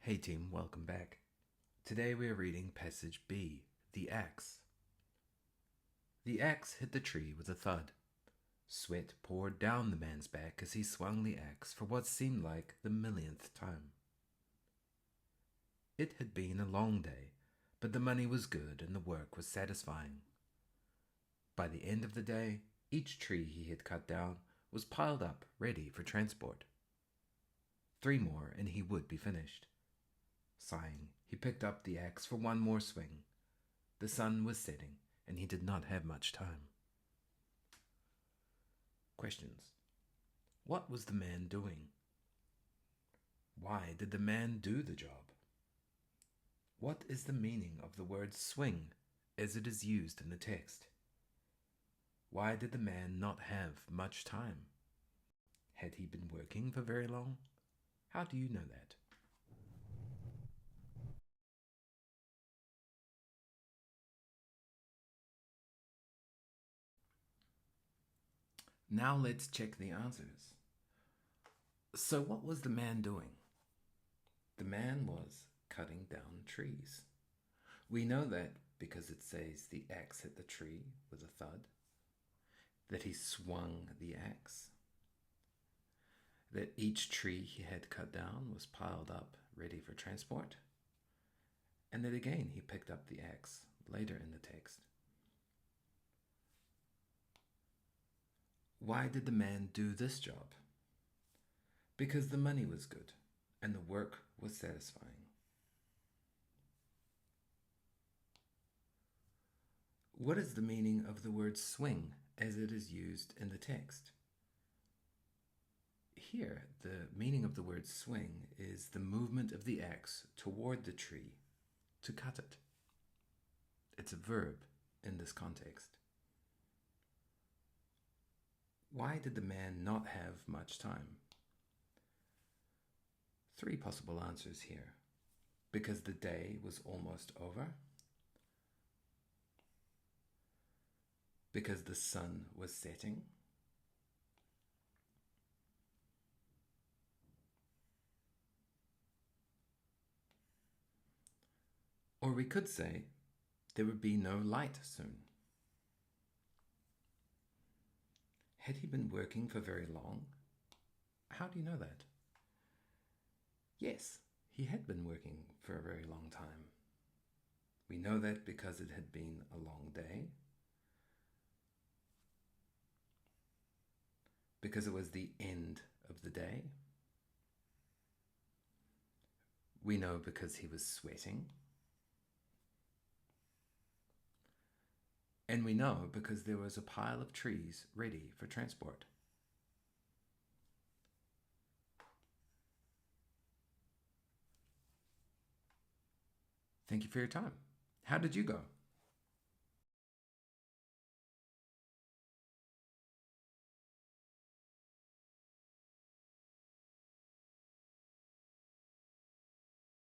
Hey team, welcome back. Today we are reading passage B, the axe. The axe hit the tree with a thud. Sweat poured down the man's back as he swung the axe for what seemed like the millionth time. It had been a long day, but the money was good and the work was satisfying. By the end of the day, each tree he had cut down was piled up, ready for transport. 3 more and he would be finished. Sighing, he picked up the axe for one more swing. The sun was setting, and he did not have much time. Questions. What was the man doing? Why did the man do the job? What is the meaning of the word swing as it is used in the text? Why did the man not have much time? Had he been working for very long? How do you know that? Now let's check the answers. So what was the man doing? The man was cutting down trees. We know that because it says the axe hit the tree with a thud, that he swung the axe, that each tree he had cut down was piled up ready for transport, and that again he picked up the axe later in the text. Why did the man do this job? Because the money was good and the work was satisfying. What is the meaning of the word swing as it is used in the text? Here, the meaning of the word swing is the movement of the axe toward the tree to cut it. It's a verb in this context. Why did the man not have much time? 3 possible answers here. Because the day was almost over. Because the sun was setting. Or we could say there would be no light soon. Had he been working for very long? How do you know that? Yes, he had been working for a very long time. We know that because it had been a long day. Because it was the end of the day. We know because he was sweating. And we know because there was a pile of trees ready for transport. Thank you for your time. How did you go?